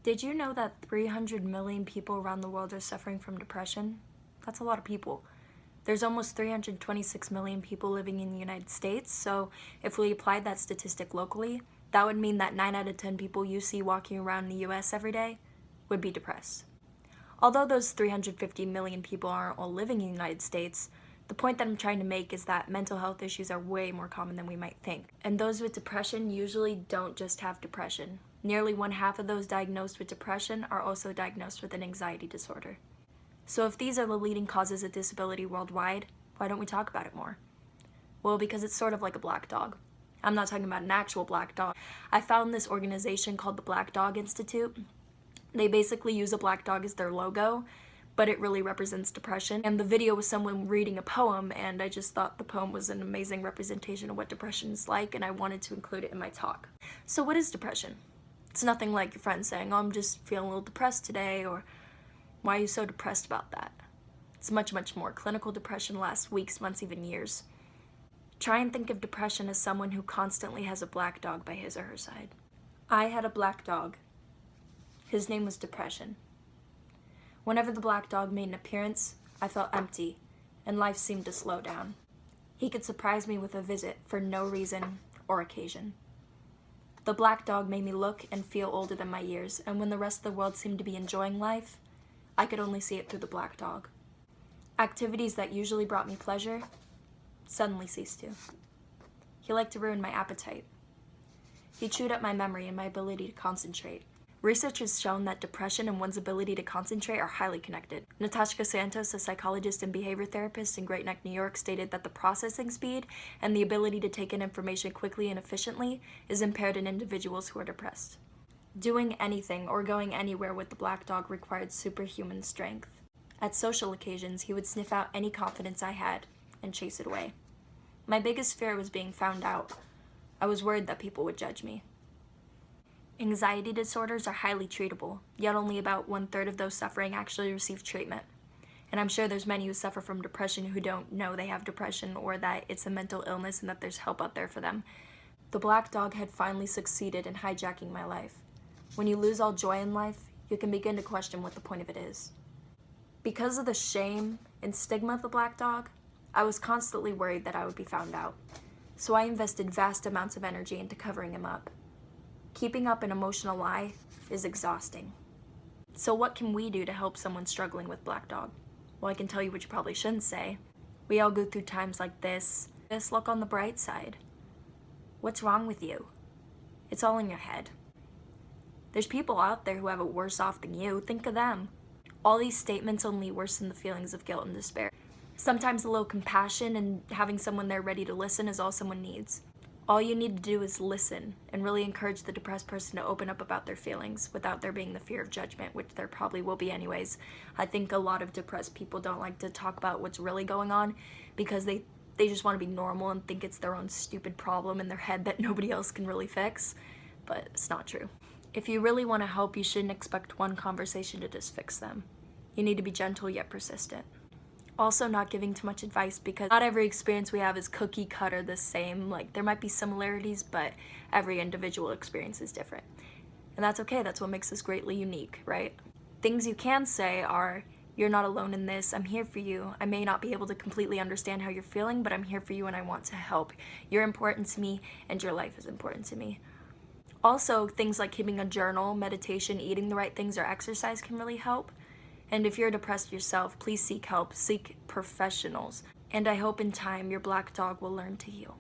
Did you know that 300 million people around the world are suffering from depression? That's a lot of people. There's almost 326 million people living in the United States, so if we applied that statistic locally, that would mean that 9 out of 10 people you see walking around the US every day would be depressed. Although those 350 million people aren't all living in the United States, the point that I'm trying to make is that mental health issues are way more common than we might think. And those with depression usually don't just have depression. Nearly 1/2 of those diagnosed with depression are also diagnosed with an anxiety disorder. So if these are the leading causes of disability worldwide, why don't we talk about it more? Well, because it's sort of like a black dog. I'm not talking about an actual black dog. I found this organization called the Black Dog Institute. They basically use a black dog as their logo, but it really represents depression. And the video was someone reading a poem, and I just thought the poem was an amazing representation of what depression is like, and I wanted to include it in my talk. So what is depression? It's nothing like your friend saying, oh, I'm just feeling a little depressed today, or why are you so depressed about that? It's much, much more. Clinical depression lasts weeks, months, even years. Try and think of depression as someone who constantly has a black dog by his or her side. I had a black dog. His name was depression. Whenever the black dog made an appearance, I felt empty, and life seemed to slow down. He could surprise me with a visit for no reason or occasion. The black dog made me look and feel older than my years, and when the rest of the world seemed to be enjoying life, I could only see it through the black dog. Activities that usually brought me pleasure suddenly ceased to. He liked to ruin my appetite. He chewed up my memory and my ability to concentrate. Research has shown that depression and one's ability to concentrate are highly connected. Natasha Santos, a psychologist and behavior therapist in Great Neck, New York, stated that the processing speed and the ability to take in information quickly and efficiently is impaired in individuals who are depressed. Doing anything or going anywhere with the black dog required superhuman strength. At social occasions, he would sniff out any confidence I had and chase it away. My biggest fear was being found out. I was worried that people would judge me. Anxiety disorders are highly treatable, yet only about 1/3 of those suffering actually receive treatment. And I'm sure there's many who suffer from depression who don't know they have depression or that it's a mental illness and that there's help out there for them. The black dog had finally succeeded in hijacking my life. When you lose all joy in life, you can begin to question what the point of it is. Because of the shame and stigma of the black dog, I was constantly worried that I would be found out. So I invested vast amounts of energy into covering him up. Keeping up an emotional lie is exhausting. So what can we do to help someone struggling with black dog? Well, I can tell you what you probably shouldn't say. We all go through times like this. Just look on the bright side. What's wrong with you? It's all in your head. There's people out there who have it worse off than you. Think of them. All these statements only worsen the feelings of guilt and despair. Sometimes a little compassion and having someone there ready to listen is all someone needs. All you need to do is listen and really encourage the depressed person to open up about their feelings without there being the fear of judgment, which there probably will be anyways. I think a lot of depressed people don't like to talk about what's really going on because they just want to be normal and think it's their own stupid problem in their head that nobody else can really fix, but it's not true. If you really want to help, you shouldn't expect one conversation to just fix them. You need to be gentle yet persistent. Also, not giving too much advice because not every experience we have is cookie cutter the same. Like, there might be similarities, but every individual experience is different. And that's okay, that's what makes us greatly unique, right? Things you can say are, you're not alone in this, I'm here for you. I may not be able to completely understand how you're feeling, but I'm here for you and I want to help. You're important to me and your life is important to me. Also, things like keeping a journal, meditation, eating the right things, or exercise can really help. And if you're depressed yourself, please seek help, seek professionals. And I hope in time your black dog will learn to heal.